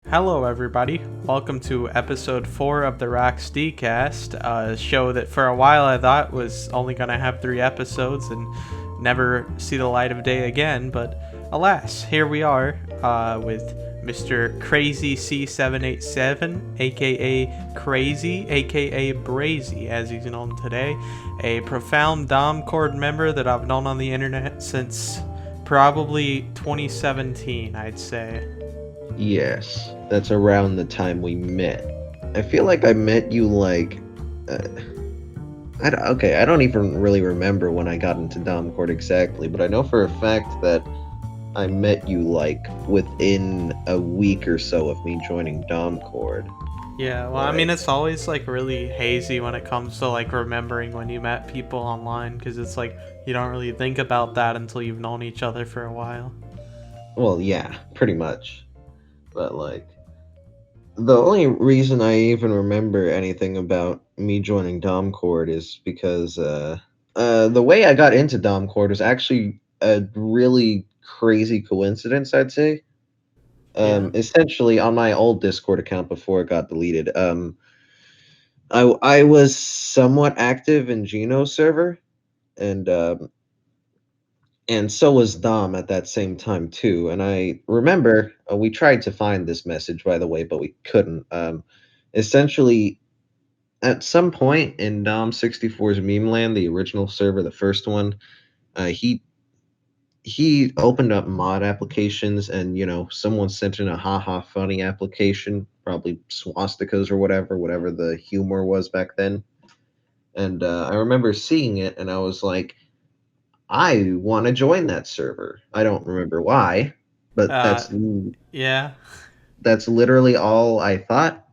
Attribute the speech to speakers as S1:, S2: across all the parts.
S1: Hello, everybody. Welcome to episode 4 of the Raxdcast, a show that for a while I thought was only going to have 3 episodes and never see the light of day again. But alas, here we are with Mr. Crazy C787, aka Crazy, aka Brazy, as he's known today. A profound Dom Chord member that I've known on the internet since probably 2017, I'd say.
S2: Yes, that's around the time we met. I feel like I met you uh, I don't even really remember when I got into Domcourt exactly, but I know for a fact that I met you like within a week or so of me joining Domcourt.
S1: Yeah, well, I mean,
S2: Like,
S1: it's always like really hazy when it comes to like remembering when you met people online because it's like you don't really think about that until you've known each other for a while.
S2: well, yeah, pretty much. But like, the only reason I even remember anything about me joining Domcourt is because the way I got into Domcourt was actually a really crazy coincidence, I'd say.
S1: Yeah.
S2: Essentially, on my old Discord account before it got deleted, I was somewhat active in Geno server, and and so was Dom at that same time too. And I remember we tried to find this message, by the way, but we couldn't. Essentially, at some point in Dom 64's meme land, the original server, the first one, he opened up mod applications, and someone sent in a haha funny application, probably swastikas or whatever the humor was back then. And I remember seeing it, and I was like, I want to join that server. I don't remember why, but
S1: Uh, yeah.
S2: that's literally all I thought.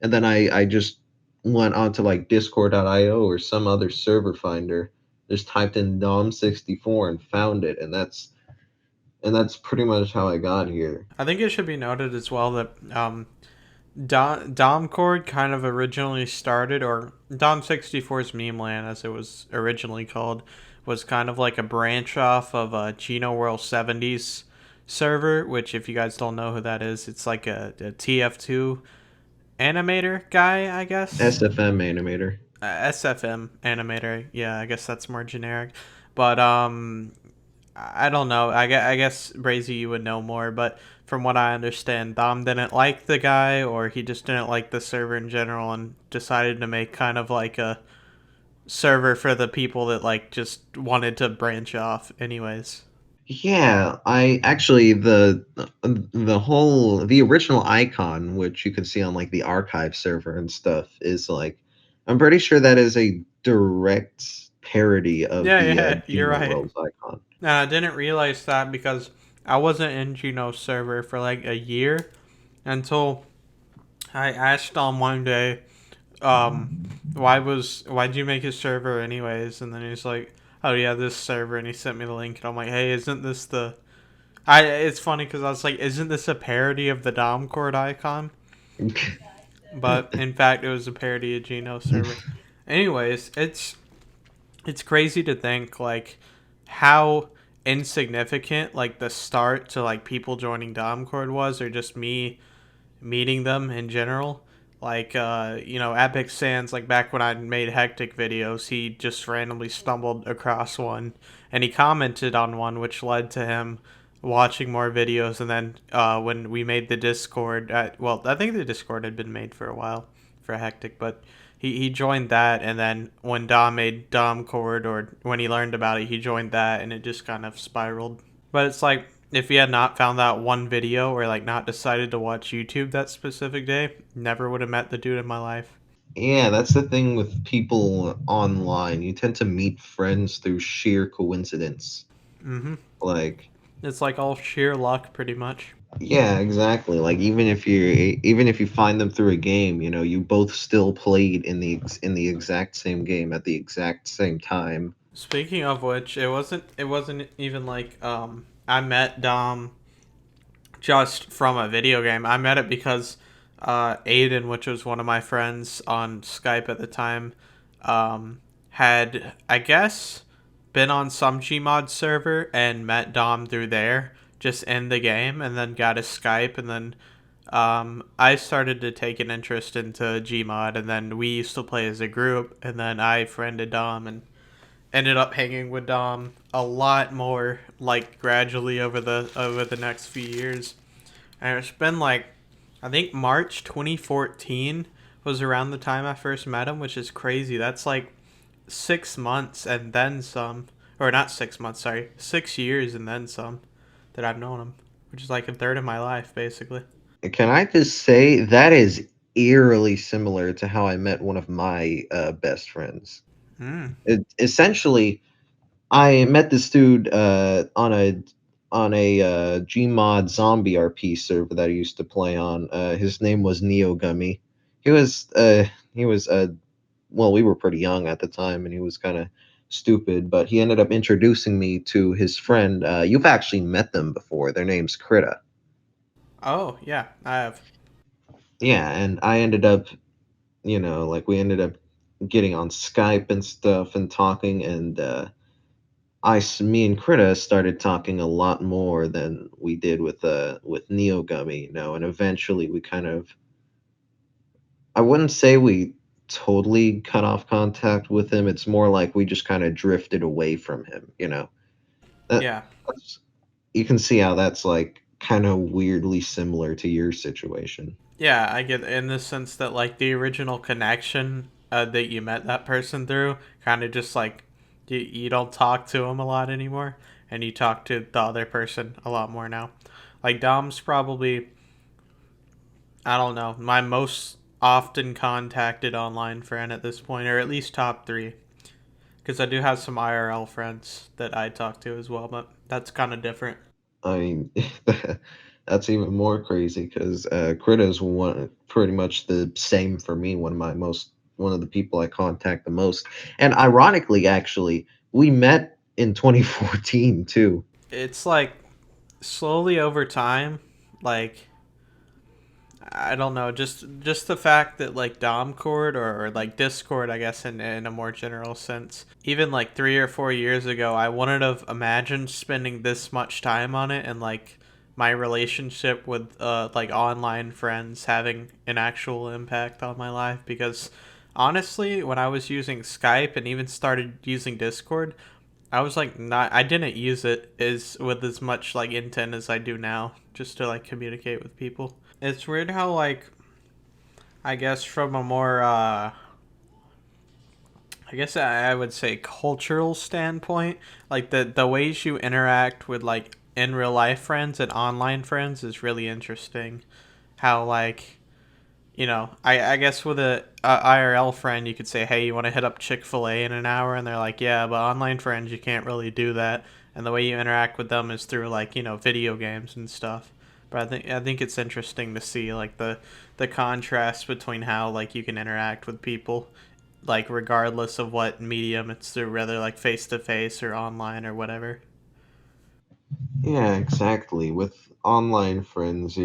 S2: And then I just went onto like discord.io or some other server finder, just typed in Dom64 and found it, and that's pretty much how I got here.
S1: I think it should be noted as well that Dom Chord kind of originally started, or Dom 64's Meme Land, as it was originally called, was kind of like a branch off of Geno World 70s server, which, if you guys don't know who that is, it's like a TF2 animator guy, I guess.
S2: SFM animator.
S1: SFM animator. Yeah, I guess that's more generic. But I don't know. I guess Brazy, you would know more. But from what I understand, Dom didn't like the guy, or he just didn't like the server in general, and decided to make kind of like a server for the people that like just wanted to branch off. Anyways.
S2: Yeah, I actually the original icon, which you can see on like the archive server and stuff, is like, I'm pretty sure that is a direct parody of
S1: Yeah,
S2: the
S1: yeah, you're
S2: Geno
S1: right.
S2: Worlds icon.
S1: I didn't realize that because I wasn't in Geno's server for like a year until I asked on one day, um, why'd you make a server anyways? And then he's like, oh yeah, this server, and he sent me the link, and I'm like, hey, isn't this the? It's funny because I was like, isn't this a parody of the Dom Chord icon? But in fact, it was a parody of Geno's server. Anyways, it's crazy to think like how insignificant like the start to like people joining Dom Chord was, or just me meeting them in general. Like, Epic Sans, like back when I made Hectic videos, he just randomly stumbled across one and he commented on one, which led to him watching more videos. And then when we made the Discord, well, I think the Discord had been made for a while for Hectic, but he joined that. And then when Dom made Dom Chord, or when he learned about it, he joined that, and it just kind of spiraled. But it's like, if he had not found that one video, or like not decided to watch YouTube that specific day, never would have met the dude in my life.
S2: Yeah, that's the thing with people online. You tend to meet friends through sheer coincidence.
S1: Mm-hmm.
S2: Like,
S1: It's like all sheer luck, pretty much.
S2: yeah, exactly. Like even if you find them through a game, you both still played in the exact same game at the exact same time.
S1: Speaking of which, it wasn't even like I met Dom just from a video game. I met it because Aiden, which was one of my friends on Skype at the time, had, I guess, been on some Gmod server and met Dom through there, just in the game, and then got his Skype, and then I started to take an interest into Gmod, and then we used to play as a group, and then I friended Dom and ended up hanging with Dom a lot more, like gradually over the next few years. And it's been like, I think March 2014 was around the time I first met him, which is crazy. That's like 6 months and then some, or not 6 months, sorry, 6 years and then some that I've known him, which is like a third of my life basically.
S2: Can I just say that is eerily similar to how I met one of my best friends.
S1: Mm.
S2: Essentially, I met this dude on a Gmod zombie RP server that I used to play on. His name was Neo Gummy. He was he was well, we were pretty young at the time, and he was kind of stupid. But he ended up introducing me to his friend. You've actually met them before. Their name's Krita.
S1: Oh yeah, I have.
S2: Yeah, and I ended up, like we ended up getting on Skype and stuff and talking, and me and Krita started talking a lot more than we did with Neogummy, and eventually we kind of, I wouldn't say we totally cut off contact with him. It's more like we just kind of drifted away from him. That
S1: Yeah.
S2: you can see how that's like kind of weirdly similar to your situation.
S1: Yeah, I get in the sense that like the original connection that you met that person through kind of just like you don't talk to him a lot anymore, and you talk to the other person a lot more now. Like Dom's probably, I don't know, my most often contacted online friend at this point, or at least top three, because I do have some IRL friends that I talk to as well, but that's kind of different.
S2: I mean, that's even more crazy because Krita is one pretty much the same for me. One of the people I contact the most, and ironically, actually, we met in 2014 too.
S1: It's like slowly over time, like I don't know, just the fact that like Domcord or like Discord, I guess in a more general sense, even like 3 or 4 years ago, I wouldn't have imagined spending this much time on it and like my relationship with like online friends having an actual impact on my life because honestly, when I was using Skype and even started using Discord, I was like not I didn't use it as with as much like intent as I do now just to like communicate with people. It's weird how like I guess from a more I guess I would say cultural standpoint, like the ways you interact with like in real life friends and online friends is really interesting. How like I guess with a IRL friend, you could say, hey, you want to hit up Chick-fil-A in an hour? And they're like, yeah, but online friends, you can't really do that. And the way you interact with them is through, like, video games and stuff. But I think it's interesting to see, like, the contrast between how, like, you can interact with people, like, regardless of what medium it's through, whether, like, face-to-face or online or whatever.
S2: Yeah, exactly. With online friends,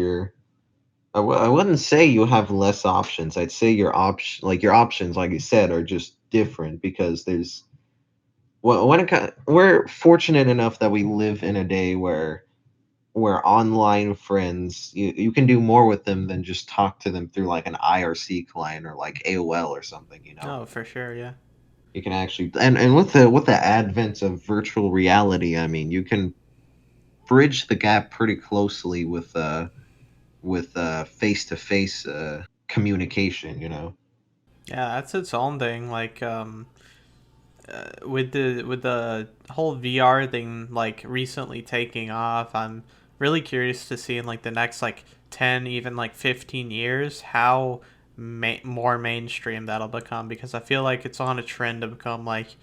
S2: I wouldn't say you have less options. I'd say your options, like you said, are just different because there's well, we're fortunate enough that we live in a day where online friends you can do more with them than just talk to them through like an IRC client or like AOL or something.
S1: Oh, for sure, yeah.
S2: You can actually and with the advent of virtual reality, I mean, you can bridge the gap pretty closely with face to face communication.
S1: Yeah, that's its own thing. Like, with the whole VR thing like recently taking off, I'm really curious to see in like the next like 10 even like 15 years how more mainstream that'll become because I feel like it's on a trend to become like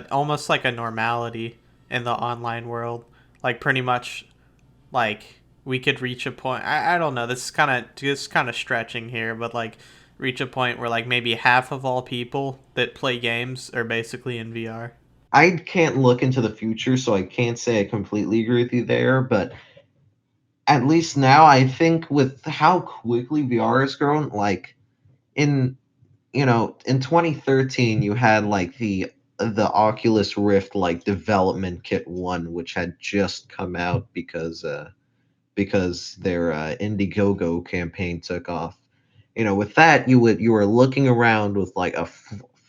S1: almost like a normality in the online world. Like pretty much like we could reach a point. I don't know. This is kind of stretching here, but like reach a point where like maybe half of all people that play games are basically in VR.
S2: I can't look into the future, so I can't say I completely agree with you there, but at least now I think with how quickly VR has grown, like in in 2013 you had like the Oculus Rift like development kit 1 which had just come out because their Indiegogo campaign took off. With that, you were looking around with like a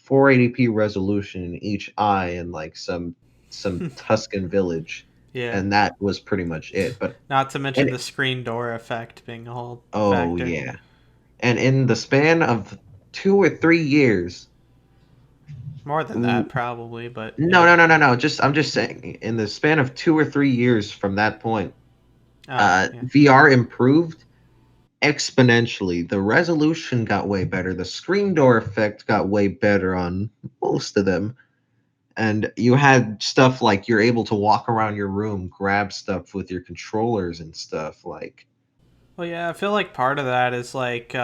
S2: 480p resolution in each eye and like some Tuscan village,
S1: Yeah.
S2: and that was pretty much it. But
S1: Not to mention
S2: and
S1: the screen door effect being a whole
S2: oh
S1: factor.
S2: yeah, and in the span of 2 or 3 years,
S1: More than
S2: no,
S1: that, probably, but
S2: no,
S1: yeah.
S2: no, no, no. I'm just saying, in the span of 2 or 3 years from that point,
S1: Oh, yeah.
S2: VR improved exponentially. The resolution got way better. The screen door effect got way better on most of them. And you had stuff like you're able to walk around your room, grab stuff with your controllers and stuff. Like,
S1: Well, yeah, I feel like part of that is like,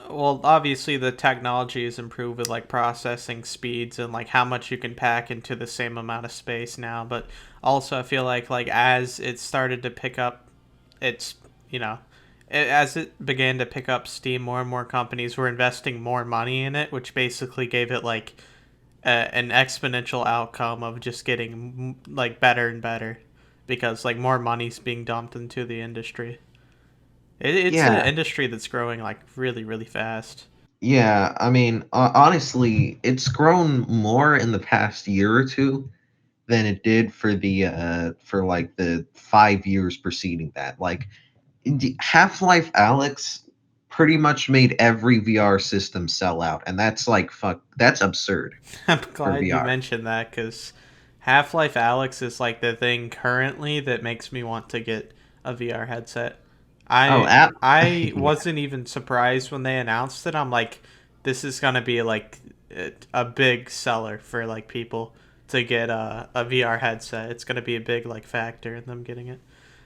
S1: well, obviously the technology has improved with like processing speeds and like how much you can pack into the same amount of space now. But also, I feel like as it started to pick up, its you know, as it began to pick up steam, more and more companies were investing more money in it, which basically gave it like an exponential outcome of just getting like better and better because like more money's being dumped into the industry. It's an
S2: yeah,
S1: industry that's growing like really, really fast.
S2: yeah. I mean, honestly, it's grown more in the past year or two than it did for like the 5 years preceding that. Like, Half-Life Alex pretty much made every VR system sell out, and that's like fuck. That's absurd
S1: I'm
S2: for
S1: glad you
S2: VR.
S1: mentioned that because Half Life Alex is like the thing currently that makes me want to get a VR headset.
S2: Oh,
S1: I
S2: yeah.
S1: wasn't even surprised when they announced it. I'm like, this is gonna be like a big seller for like people to get a VR headset. It's gonna be a big like factor in them getting it.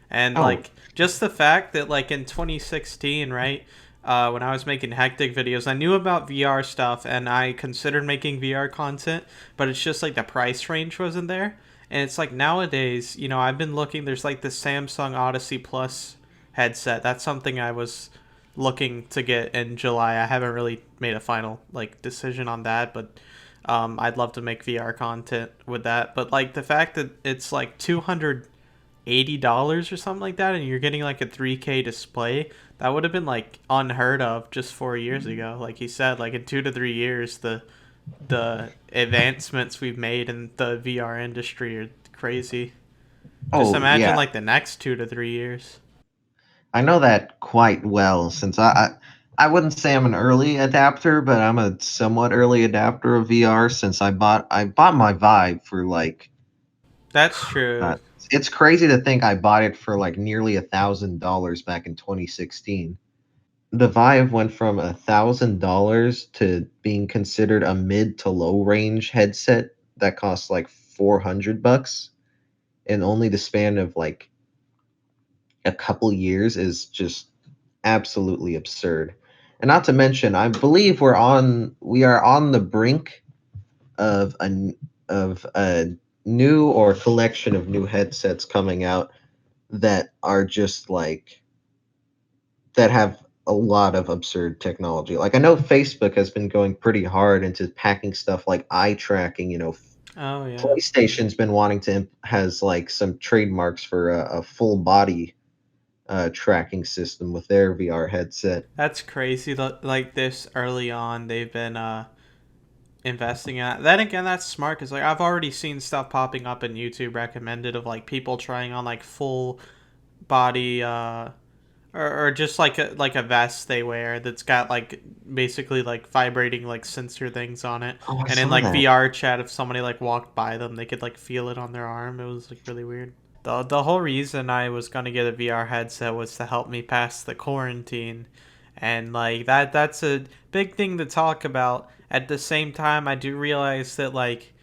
S1: And
S2: Oh,
S1: like just the fact that like in 2016, right, when I was making hectic videos, I knew about VR stuff and I considered making VR content, but it's just like the price range wasn't there. And it's like nowadays, I've been looking. There's like the Samsung Odyssey Plus headset. That's something I was looking to get in July. I haven't really made a final like decision on that, but I'd love to make VR content with that. But like the fact that it's like $280 or something like that, and you're getting like a 3K display, that would have been like unheard of just 4 years ago. Like he said, like in 2 to 3 years, the advancements we've made in the VR industry are crazy. Just
S2: oh,
S1: imagine
S2: yeah.
S1: like the next 2 to 3 years.
S2: I know that quite well since I wouldn't say I'm an early adapter, but I'm a somewhat early adapter of VR since I bought my Vive for like
S1: That's true.
S2: uh, it's crazy to think I bought it for like nearly $1,000 back in 2016. The Vive went from $1,000 to being considered a mid to low range headset that costs like $400 in only the span of like a couple years is just absolutely absurd. And not to mention, I believe we are on the brink of a new or collection of new headsets coming out that are just like that have a lot of absurd technology. Like I know Facebook has been going pretty hard into packing stuff like eye tracking.
S1: Oh yeah.
S2: PlayStation's been wanting to has like some trademarks for a full body tracking system with their VR headset.
S1: That's crazy. Like this early on, they've been investing in that. Then again, that's smart because like I've already seen stuff popping up in YouTube recommended of like people trying on like full body or just like a vest they wear that's got like basically like vibrating like sensor things on it,
S2: Oh, I
S1: and in
S2: saw
S1: like
S2: that.
S1: VR chat if somebody like walked by them they could like feel it on their arm. It was like really weird. The whole reason I was gonna get a VR headset was to help me pass the quarantine, and like that's a big thing to talk about. At the same time, I do realize that like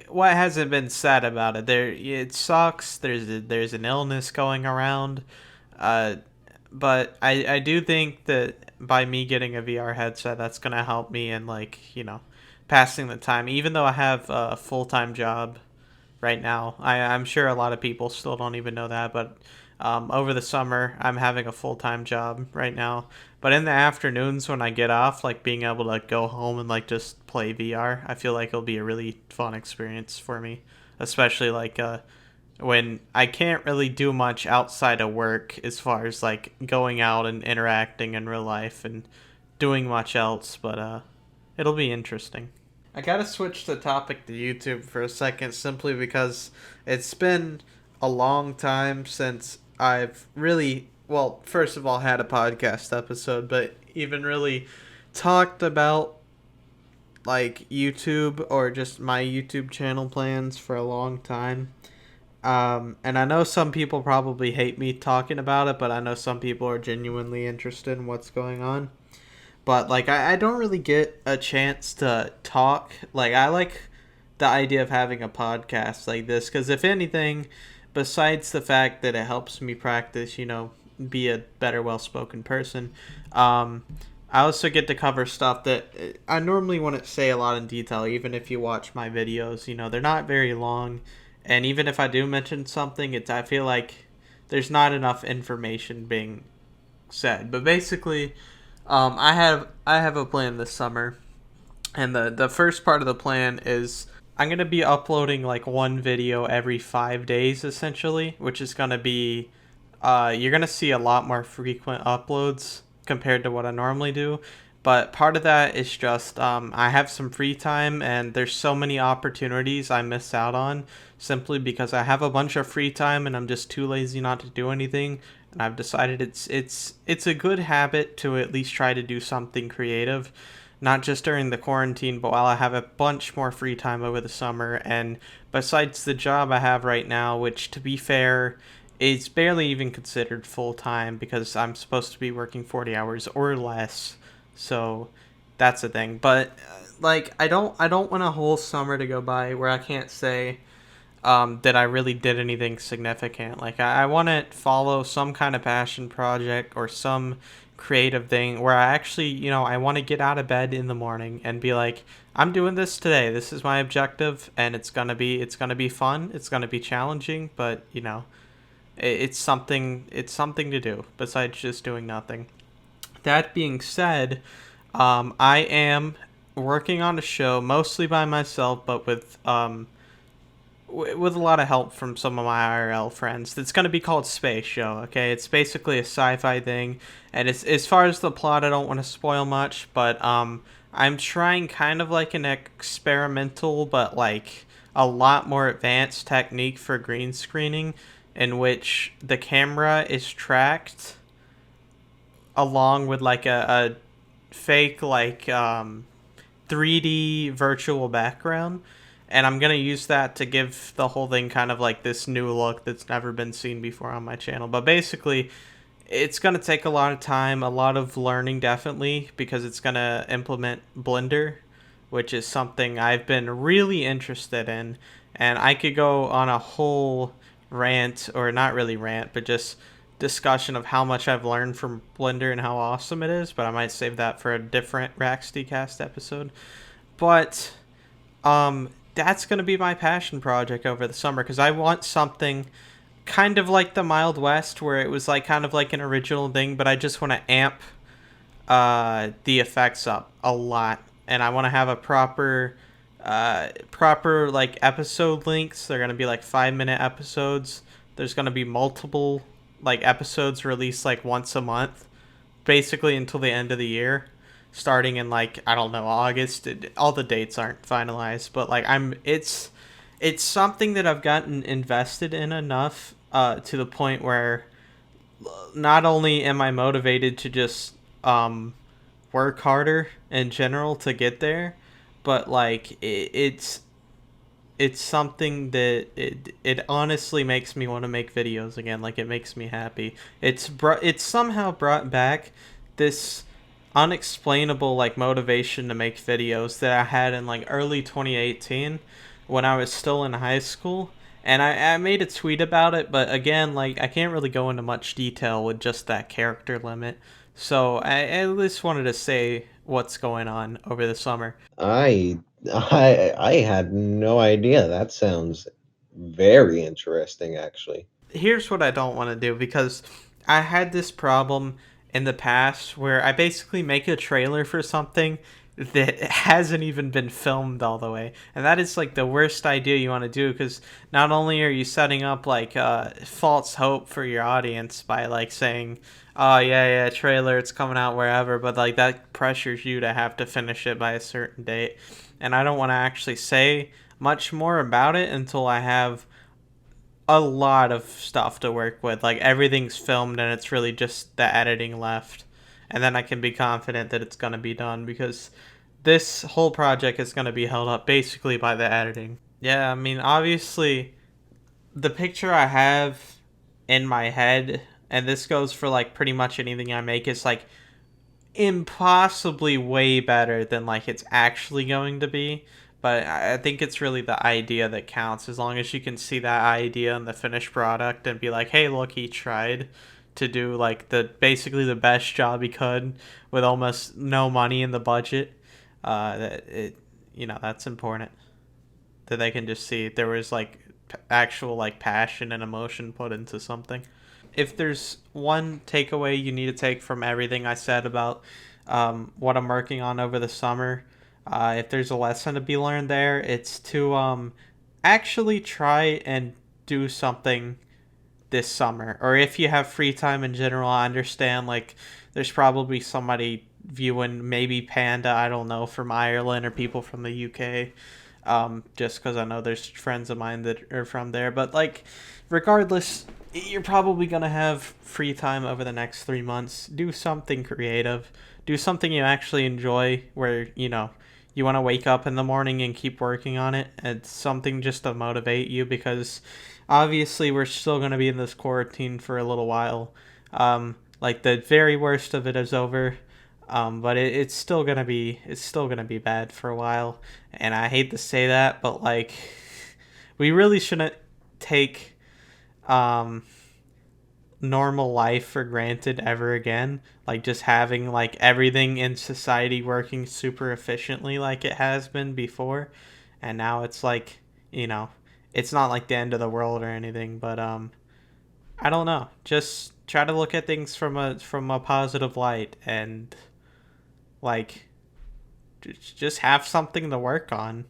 S1: what hasn't been said about it. It sucks. There's an illness going around, uh, but I do think that by me getting a VR headset, that's gonna help me in like passing the time. Even though I have a full time job right now. I'm sure a lot of people still don't even know that, but over the summer, I'm having a full time job right now. But in the afternoons when I get off, like being able to go home and like just play VR, I feel like it'll be a really fun experience for me, especially like when I can't really do much outside of work as far as like going out and interacting in real life and doing much else, but it'll be interesting. I gotta switch the topic to YouTube for a second simply because it's been a long time since I've really, well, first of all, had a podcast episode, but even really talked about like YouTube or just my YouTube channel plans for a long time. And I know some people probably hate me talking about it, but I know some people are genuinely interested in what's going on. But like I don't really get a chance to talk. Like I like the idea of having a podcast like this because if anything, besides the fact that it helps me practice, be a better well-spoken person, um, I also get to cover stuff that I normally wouldn't say a lot in detail. Even if you watch my videos, they're not very long, and even if I do mention something, I feel like there's not enough information being said. But basically, I have a plan this summer, and the first part of the plan is I'm gonna be uploading like one video every 5 days essentially, which is gonna be you're gonna see a lot more frequent uploads compared to what I normally do. But part of that is just I have some free time, and there's so many opportunities I miss out on simply because I have a bunch of free time and I'm just too lazy not to do anything. And I've decided it's a good habit to at least try to do something creative, not just during the quarantine, but while I have a bunch more free time over the summer. And besides the job I have right now, which to be fair is barely even considered full time because I'm supposed to be working 40 hours or less. So that's the thing. But like I don't want a whole summer to go by where I can't say that I really did anything significant. Like I want to follow some kind of passion project or some creative thing where I actually, I want to get out of bed in the morning and be like, I'm doing this today. This is my objective, and it's gonna be fun. It's gonna be challenging, but it's something to do besides just doing nothing. That being said, I am working on a show mostly by myself, but with a lot of help from some of my IRL friends. It's going to be called Space Show, okay? It's basically a sci-fi thing, and it's as far as the plot, I don't want to spoil much, but I'm trying kind of like an experimental but like a lot more advanced technique for green screening in which the camera is tracked along with like a fake like 3D virtual background, and I'm gonna use that to give the whole thing kind of like this new look that's never been seen before on my channel. But basically, it's gonna take a lot of time, a lot of learning, definitely, because it's gonna implement Blender, which is something I've been really interested in, and I could go on a whole rant, or not really rant, but just discussion of how much I've learned from Blender and how awesome it is, but I might save that for a different Raxdcast episode. But that's going to be my passion project over the summer because I want something kind of like the Mild West where it was like kind of like an original thing, but I just want to amp the effects up a lot, and I want to have a proper like episode lengths. They're going to be like 5-minute episodes. There's going to be multiple like episodes released like once a month, basically until the end of the year, starting in like I don't know August. All the dates aren't finalized, but like it's something that I've gotten invested in enough to the point where not only am I motivated to just work harder in general to get there, but like it's something that it honestly makes me want to make videos again. Like it makes me happy. It's somehow brought back this unexplainable like motivation to make videos that I had in like early 2018 when I was still in high school. And I made a tweet about it, but again, like I can't really go into much detail with just that character limit. So I at least wanted to say what's going on over the summer.
S2: I I had no idea. That sounds very interesting, actually.
S1: Here's what I don't want to do because I had this problem in the past where I basically make a trailer for something that hasn't even been filmed all the way, and that is like the worst idea you want to do, because not only are you setting up like false hope for your audience by like saying, oh yeah, trailer, it's coming out wherever, but like that pressures you to have to finish it by a certain date. And I don't want to actually say much more about it until I have a lot of stuff to work with. Like everything's filmed and it's really just the editing left. And then I can be confident that it's going to be done, because this whole project is going to be held up basically by the editing. Yeah, I mean, obviously, the picture I have in my head, and this goes for like pretty much anything I make, is like impossibly way better than like it's actually going to be. But I think it's really the idea that counts. As long as you can see that idea in the finished product and be like, hey, look, he tried to do like the basically the best job he could with almost no money in the budget. That it, that's important, that they can just see there was like actual like passion and emotion put into something. If there's one takeaway you need to take from everything I said about what I'm working on over the summer, if there's a lesson to be learned there, it's to actually try and do something this summer. Or if you have free time in general, I understand like there's probably somebody viewing, maybe Panda, I don't know, from Ireland, or people from the UK. Just because I know there's friends of mine that are from there. But like, regardless, you're probably gonna have free time over the next 3 months. Do something creative. Do something you actually enjoy, where you want to wake up in the morning and keep working on it. It's something just to motivate you, because obviously we're still gonna be in this quarantine for a little while. Like the very worst of it is over. But it's still gonna be bad for a while, and I hate to say that, but like, we really shouldn't take um, normal life for granted ever again. Like just having like everything in society working super efficiently like it has been before, and now it's like, you know, it's not like the end of the world or anything, but I don't know. Just try to look at things from a positive light, and like just have something to work on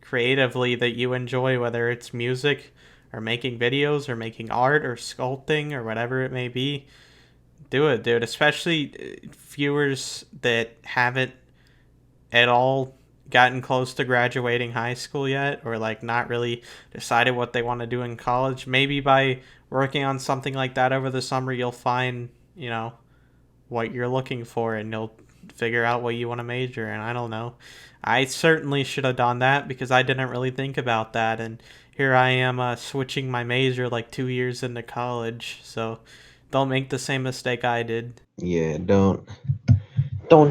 S1: creatively that you enjoy, whether it's music or making videos or making art or sculpting or whatever it may be. Do it, dude. Especially viewers that haven't at all gotten close to graduating high school yet, or like not really decided what they want to do in college. Maybe by working on something like that over the summer, you'll find, what you're looking for, and you'll figure out what you want to major in. I don't know. I certainly should have done that, because I didn't really think about that, and here I am switching my major like 2 years into college. So don't make the same mistake I did.
S2: Yeah, don't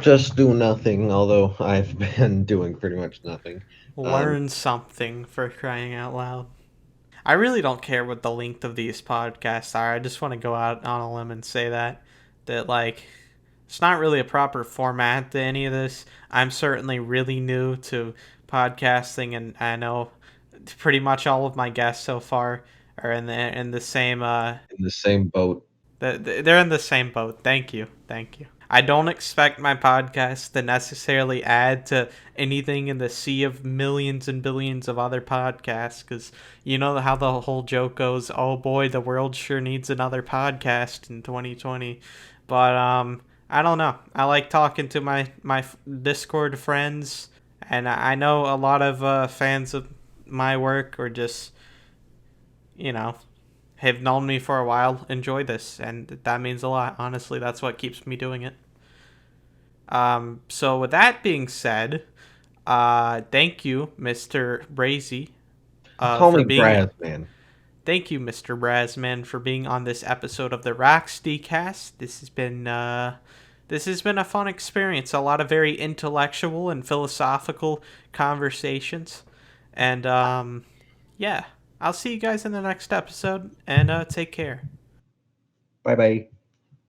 S2: just do nothing, although I've been doing pretty much nothing. Um,
S1: Learn something, for crying out loud. I really don't care what the length of these podcasts are. I just want to go out on a limb and say that like, it's not really a proper format to any of this. I'm certainly really new to podcasting, and I know pretty much all of my guests so far are in the same
S2: in the same boat.
S1: they're in the same boat. Thank you. Thank you. I don't expect my podcast to necessarily add to anything in the sea of millions and billions of other podcasts, because you know how the whole joke goes, oh boy, the world sure needs another podcast in 2020. But I don't know. I like talking to my Discord friends, and I know a lot of fans of my work, or just, you know, have known me for a while, enjoy this, and that means a lot. Honestly, that's what keeps me doing it. So with that being said, thank you, Mr. Brazy,
S2: Call
S1: for
S2: me
S1: being.
S2: Braz, man.
S1: Thank you, Mr. Brasman, for being on this episode of the Raxdcast. This has been a fun experience. A lot of very intellectual and philosophical conversations, and yeah, I'll see you guys in the next episode, and take care.
S2: Bye bye.